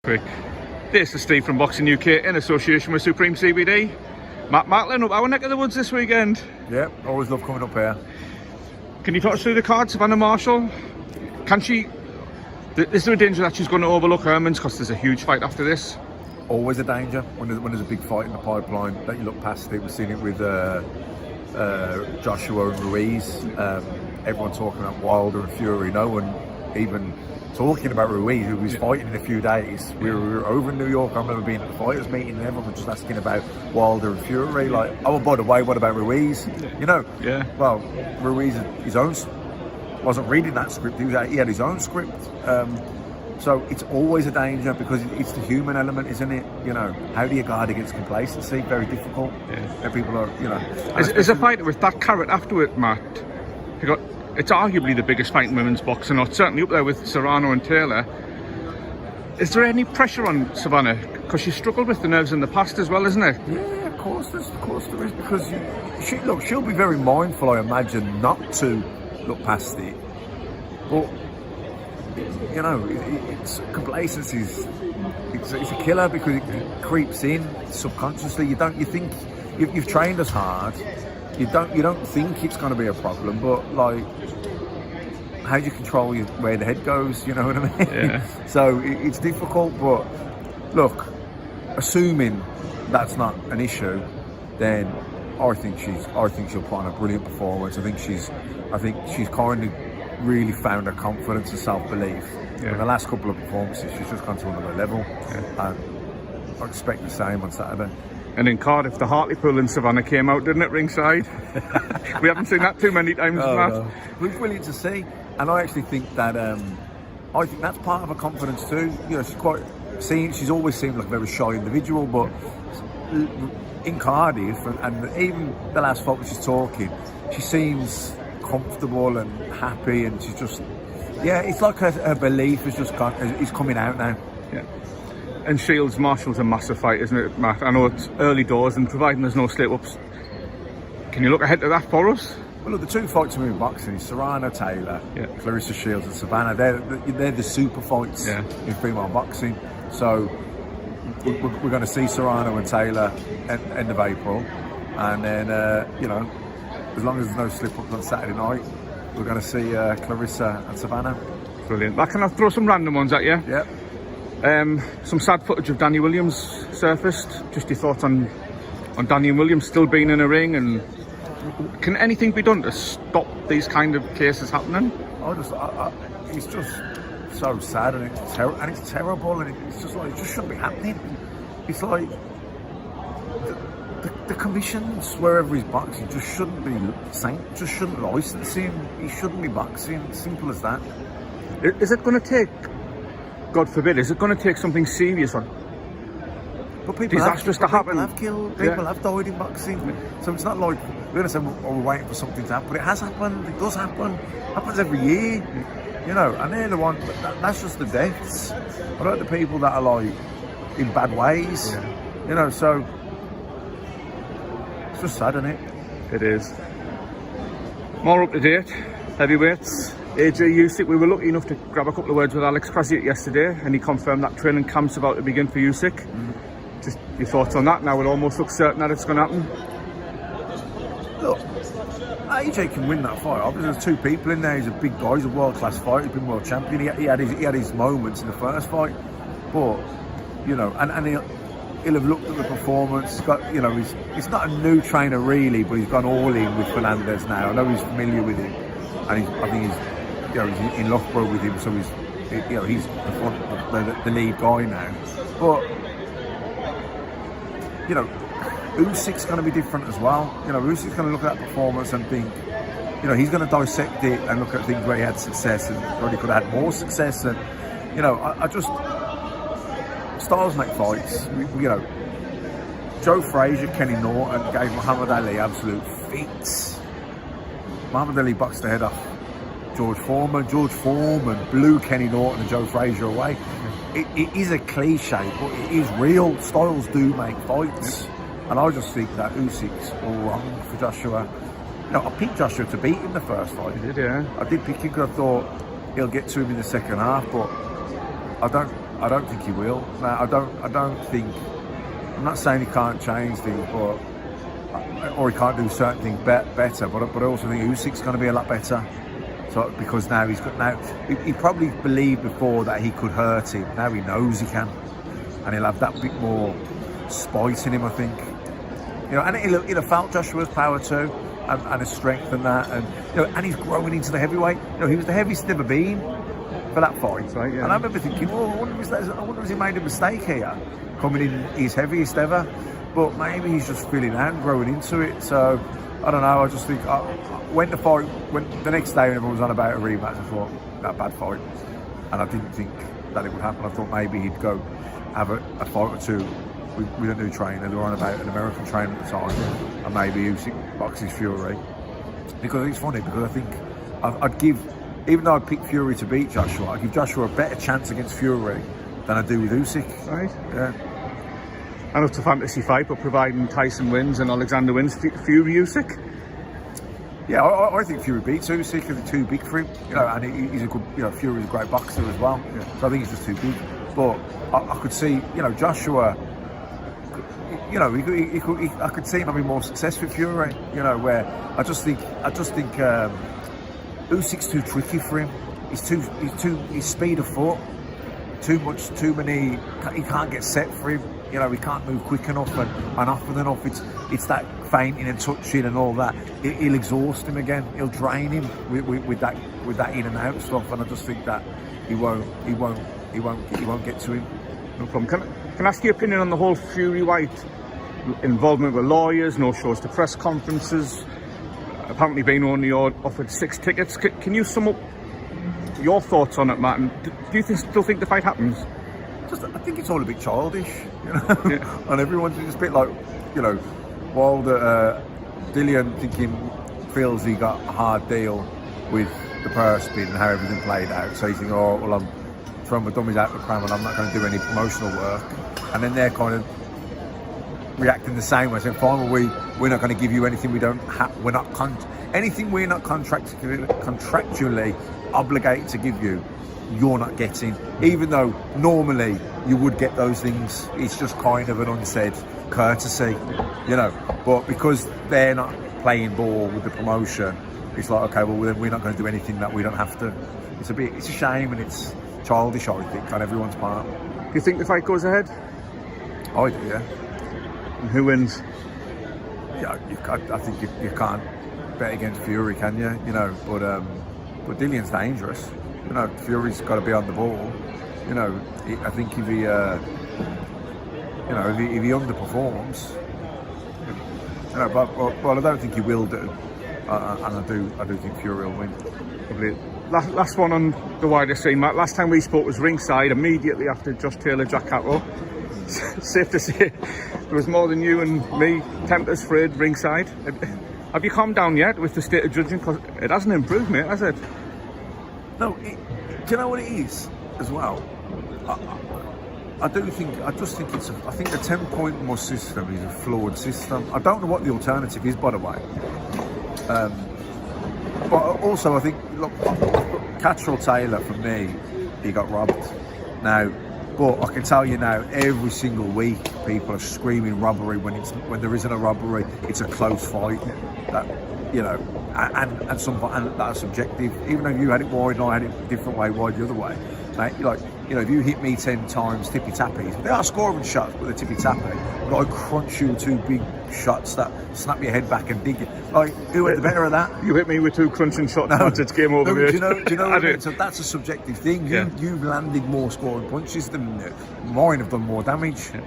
quick. This is Steve from Boxing UK in association with Supreme CBD. Macklin up our neck of the woods this weekend. Yeah, always love coming up here. Can you talk us through the card, Savannah Marshall? Can she... Is there a danger that she's going to overlook Herman's because there's a huge fight after this? Always a danger when there's a big fight in the pipeline that you look past it. We've seen it with Joshua and Ruiz. Everyone talking about Wilder and Fury. No one even talking about Ruiz, who was fighting in a few days. We were over in New York. I remember being at the fighters meeting and everyone was just asking about Wilder and Fury. Like, oh, by the way, what about Ruiz? You know, well, Ruiz, his own, wasn't reading that script. He had his own script. So it's always a danger because it's the human element, isn't it? You know, how do you guard against complacency? Very difficult. And people are, you know. Is a fighter with that carrot after it, Matt? It's arguably the biggest fight in women's boxing, or certainly up there with Serrano and Taylor. Is there any pressure on Savannah? Because she struggled with the nerves in the past as well, isn't it? Yeah, of course there is. Because she'll be very mindful, I imagine, not to look past it. But you know, complacency is a killer because it creeps in subconsciously. You think you've trained as hard. You don't think it's going to be a problem, but like, how do you control where the head goes? You know what I mean? Yeah. So it's difficult, but look, assuming that's not an issue, then I think she'll put on a brilliant performance. I think she's kind of really found her confidence and self-belief. In the last couple of performances, she's just gone to another level, and I expect the same on Saturday. And in Cardiff, the Hartlepool and Savannah came out, didn't it, ringside? We haven't seen that too many times, Matt. No. It was brilliant to see, and I actually think that that's part of her confidence too. You know, she's always seemed like a very shy individual, but in Cardiff, and even the last fight when she's talking, she seems comfortable and happy, and she's just, it's like her belief is just is coming out now. Yeah. And Shields Marshall's a massive fight, isn't it, Matt? I know it's early doors, and providing there's no slip-ups, can you look ahead to that for us? Well, look, the two fights in boxing is Serrano Taylor, Clarissa Shields and Savannah. They're the super fights in female boxing. So we're going to see Serrano and Taylor end of April, and then you know, as long as there's no slip-ups on Saturday night, we're going to see Clarissa and Savannah. Brilliant. Can I throw some random ones at you? Yeah. Some sad footage of Danny Williams surfaced. Just your thoughts on Danny Williams still being in a ring, and can anything be done to stop these kind of cases happening? It's just so sad, and it's terrible, and it's just like, it just shouldn't be happening. It's like the commissions wherever he's boxing just shouldn't license him. He shouldn't be boxing. Simple as that. Is it going to take, God forbid, is it going to take something serious on disastrous to happen? People have killed, people have died in boxing. So it's not like we're going to say, we're waiting for something to happen. But it has happened. It does happen. It happens every year. You know, and they're the one. That's just the deaths. What about the people that are like in bad ways? You know, so it's just sad, isn't it? It is. More up to date, heavyweights. AJ Usyk, we were lucky enough to grab a couple of words with Alex Krasiak yesterday, and he confirmed that training camp's about to begin for Usyk. Just your thoughts on that? Now it almost looks certain that it's going to happen. Look, AJ can win that fight. Obviously, there's two people in there. He's a big guy. He's a world-class fighter. He's been world champion. He had his moments in the first fight, but you know, and he'll have looked at the performance. He's got, you know, he's not a new trainer really, but he's gone all in with Fernandez now. I know he's familiar with him, and I think he's in Loughborough with him, so he's the lead guy now. But you know, Usyk's going to be different as well. You know, Usyk's going to look at that performance and think, you know, he's going to dissect it and look at things where he had success and probably could have had more success. And you know, I just, styles make fights. You know, Joe Frazier, Kenny Norton gave Muhammad Ali absolute fits. Muhammad Ali boxed the head off George Foreman. George Foreman blew Kenny Norton and Joe Frazier away. It is a cliche, but it is real. Styles do make fights. And I just think that Usyk's all wrong for Joshua. You know, I picked Joshua to beat him the first fight. You did, yeah. I did pick him because I thought he'll get to him in the second half, but I I don't think he will. No, I don't think. I'm not saying he can't change things, or he can't do certain things better. But I also think Usyk's going to be a lot better. So because now he probably believed before that he could hurt him. Now he knows he can, and he'll have that bit more spite in him, I think. And he'll have felt Joshua's power too, and his strength and that, and he's growing into the heavyweight. He was the heaviest he's ever been for that fight. Right, yeah. And I remember thinking, I wonder if he made a mistake here, coming in his heaviest ever. But maybe he's just feeling out and growing into it. So I don't know. I just think when the next day when everyone was on about a rematch, I thought that bad fight, and I didn't think that it would happen. I thought maybe he'd go have a fight or two with a new trainer. They were on about an American trainer at the time, and maybe Usyk boxes Fury. Because it's funny, because I think I'd give, even though I'd pick Fury to beat Joshua, I'd give Joshua a better chance against Fury than I do with Usyk. Right. Yeah. And it's a fantasy fight, but providing Tyson wins and Oleksandr wins, Fury Usyk. Yeah, I think Fury beats Usyk because he's too big for him. And he's a good. Fury's a great boxer as well. Yeah. So I think he's just too big. But I could see, Joshua. I could see him having more success with Fury. Where I just think Usyk's too tricky for him. His speed of foot, too many. He can't get set for him. He can't move quick enough and often enough. It's that feinting and touching and all that. He'll exhaust him again. He'll drain him with that in and out stuff. And I just think that he won't get to him. No problem. Can I ask your opinion on the whole Fury Whyte involvement with lawyers, no shows to press conferences, apparently being only offered 6 tickets? Can you sum up your thoughts on it, Matt? And do you still think the fight happens? I think it's all a bit childish, Yeah. And everyone's just a bit like, while Dillian feels he got a hard deal with the purse bid and how everything played out, so he's thinking, I'm throwing my dummies out the pram and I'm not going to do any promotional work. And then they're kind of reacting the same way, saying, fine, well, we're not going to give you anything we don't have, anything we're not contractually obligated to give you, you're not getting, even though normally you would get those things. It's just kind of an unsaid courtesy, but because they're not playing ball with the promotion, it's like, okay, well then we're not going to do anything that we don't have to. It's a shame, and it's childish, I think, on everyone's part. Do you think the fight goes ahead? I do, yeah. And who wins? Yeah, I think you can't bet against Fury, can you? But Dillian's dangerous. Fury's got to be on the ball. I think if he underperforms, but I don't think he will do. And I do think Fury will win. Lovely. Last one on the wider scene, Matt. Last time we spoke was ringside, immediately after Josh Taylor, Jack Catwell. Safe to say there was more than you and me tempers frayed ringside. Have you calmed down yet with the state of judging? Because it hasn't improved, mate, has it? No, do you know what it is as well? I just think I think the 10-point must system is a flawed system. I don't know what the alternative is, by the way. But also, I think, look, Catterall Taylor, for me, he got robbed. Now, but I can tell you now, every single week, people are screaming robbery when there isn't a robbery. It's a close fight. That, and that's subjective. Even though you had it wide and I had it a different way, wide the other way. Mate, if you hit me 10 times tippy tappies, they are scoring shots, but they're tippy tappy. But I crunch you 2 big shots that snap your head back and dig it. Who had the better of that? You hit me with 2 crunching shots. No, it's game over. No, do you know what I mean? So that's a subjective thing. You've landed more scoring punches than mine have done more damage. Yeah.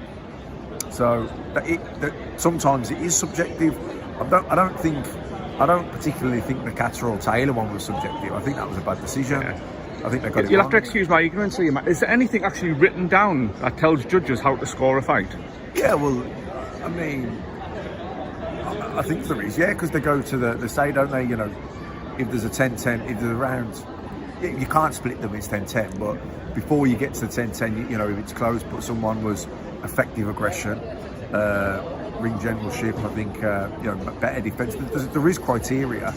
So sometimes it is subjective. I don't particularly think the Catterall Taylor one was subjective. I think that was a bad decision. Yeah. I think they got it You'll wrong. have to excuse my ignorance here, Matt. Is there anything actually written down that tells judges how to score a fight? Yeah, well, I mean, I think there is, because they go to they say, don't they, if there's a 10-10, if there's a round, you can't split them, it's 10-10, but before you get to the 10-10, if it's close, but someone was effective aggression, ring generalship, I think, better defence, there is criteria.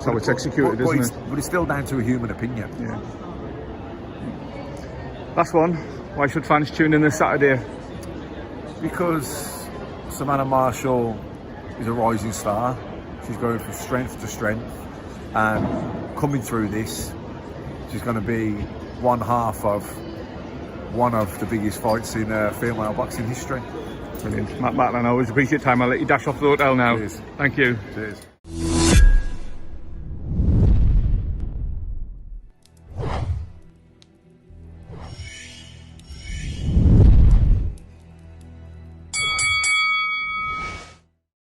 So it's executed, isn't it? But it's still down to a human opinion. Yeah. Last one. Why should fans tune in this Saturday? Because Savannah Marshall is a rising star. She's going from strength to strength, and coming through this, she's going to be one half of one of the biggest fights in female boxing history. Brilliant. Macklin, I always appreciate your time. I'll let you dash off the hotel now. Cheers. Thank you. Cheers.